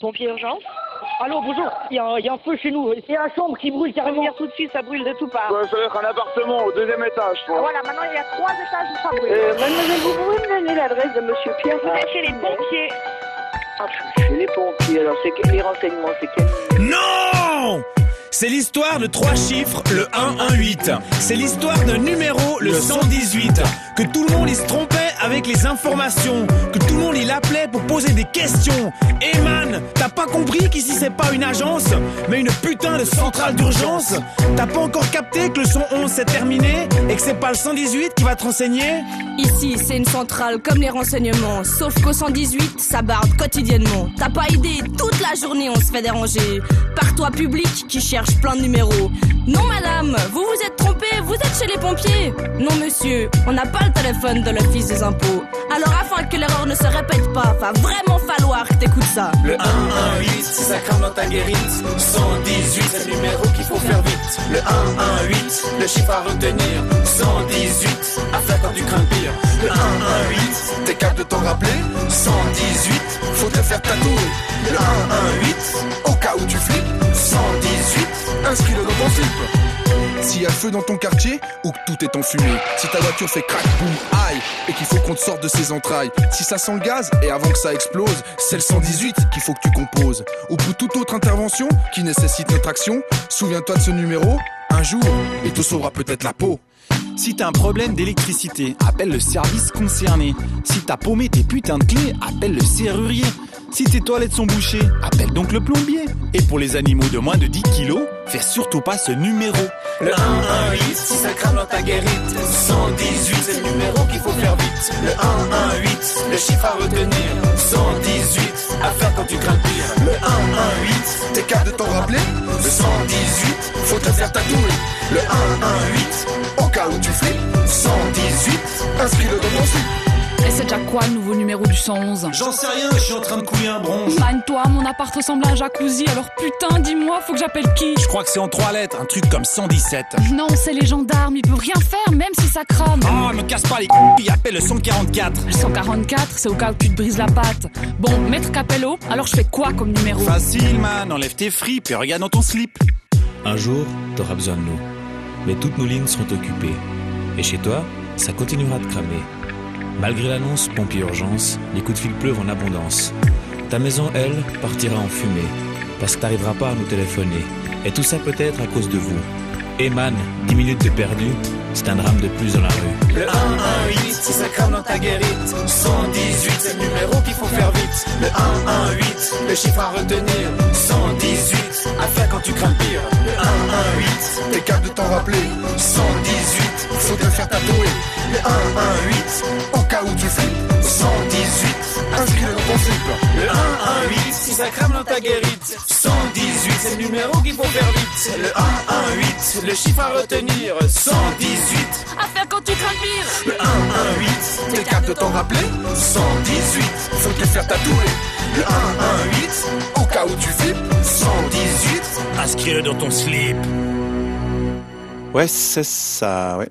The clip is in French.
Pompier urgence. Allô, bonjour, il y a un feu chez nous, c'est la chambre qui brûle carrément. Venir tout de suite, ça brûle de tout part. Ça doit être un appartement au 2e étage, je pense. Voilà, maintenant il y a 3 étages où ça brûle. Mademoiselle, vous pouvez me donner l'adresse de monsieur Pierre? Vous êtes chez les pompiers. Ah, chez les pompiers, alors c'est quels les renseignements, c'est quel... Non! C'est l'histoire de 3 chiffres, le 118. C'est l'histoire d'un numéro, le 118. Que tout le monde y se trompait avec les informations. Que tout le monde y l'appelait pour poser des questions. Eh man, t'as pas compris qu'ici c'est pas une agence, mais une putain de centrale d'urgence? T'as pas encore capté que le 111 c'est terminé et que c'est pas le 118 qui va te renseigner? Ici, c'est une centrale comme les renseignements. Sauf qu'au 118, ça barde quotidiennement. T'as pas idée, toute la journée on se fait déranger par toi public qui cherche plein de numéros. Non madame, vous vous êtes trompé, vous êtes chez les pompiers. Non monsieur, on n'a pas le téléphone de l'office des impôts. Alors afin que l'erreur ne se répète pas, va vraiment falloir que t'écoutes ça. Le 118, si ça crame dans ta guérite. 118, c'est le numéro qu'il faut faire vite. Le 118, le chiffre à retenir. 118, à faire quand tu crains le pire. Le 118, t'es capable de t'en rappeler. 118, faut te faire tatouer. Le 118, au cas où tu flippes. 118, inscris-le dans ton slip. S'il y a feu dans ton quartier ou que tout est en fumée, si ta voiture fait crack, boum, aïe, et qu'il faut qu'on te sorte de ses entrailles, si ça sent le gaz et avant que ça explose, c'est le 118 qu'il faut que tu composes. Ou pour toute autre intervention qui nécessite notre action, souviens-toi de ce numéro, un jour, il te sauvera peut-être la peau. Si t'as un problème d'électricité, appelle le service concerné. Si t'as paumé tes putains de clés, appelle le serrurier. Si tes toilettes sont bouchées, appelle donc le plombier. Et pour les animaux de moins de 10 kilos, fais surtout pas ce numéro. Le 118, si ça crame dans ta guérite. 118, c'est le numéro qu'il faut faire vite. Le 118, le chiffre à retenir. 118, à faire quand tu crains le pire. Le 118, t'es capable de t'en rappeler. Le 118, faut te faire tatouer. Le 118, au cas où tu flippes. 118, inscris-le dans ton slip. Et c'est déjà quoi le nouveau numéro du 111? J'en sais rien, je suis en train de couler un bronze. Magne-toi, mon appart ressemble à un jacuzzi, alors putain, dis-moi, faut que j'appelle qui? Je crois que c'est en 3 lettres, un truc comme 117. Non, c'est les gendarmes, ils peuvent rien faire, même si ça crame. Oh, me casse pas les couilles, appelle le 144. Le 144, c'est au cas où tu te brises la patte. Bon, maître Capello, alors je fais quoi comme numéro? Facile, man, enlève tes fripes et regarde dans ton slip. Un jour, t'auras besoin de nous. Mais toutes nos lignes seront occupées. Et chez toi, ça continuera de cramer. Malgré l'annonce pompier urgence, les coups de fil pleuvent en abondance. Ta maison, elle, partira en fumée, parce que t'arriveras pas à nous téléphoner. Et tout ça peut-être à cause de vous. Et man, 10 minutes de perdu, c'est un drame de plus dans la rue. Le 118, si ça crame dans ta guérite. 118, c'est le numéro qu'il faut faire vite. Le 118, le chiffre à retenir. 118, à faire quand tu crains le pire. Le 118, T'es capable de t'en rappeler. 118, Faut te faire tatouer. le 118, Au cas où tu flippes. 118, Inscris-le dans ton slip. le 118, si ça crame dans ta guérite. 118, c'est le numéro qu'il faut faire vite. Le 118, le chiffre à retenir. 118, À faire quand tu crains le pire. le 118, T'es capable de t'en rappeler. 118, Faut te faire tatouer. le 118, Au cas où tu flippes. 118. Inscris-le dans ton slip. Ouais, c'est ça, ouais.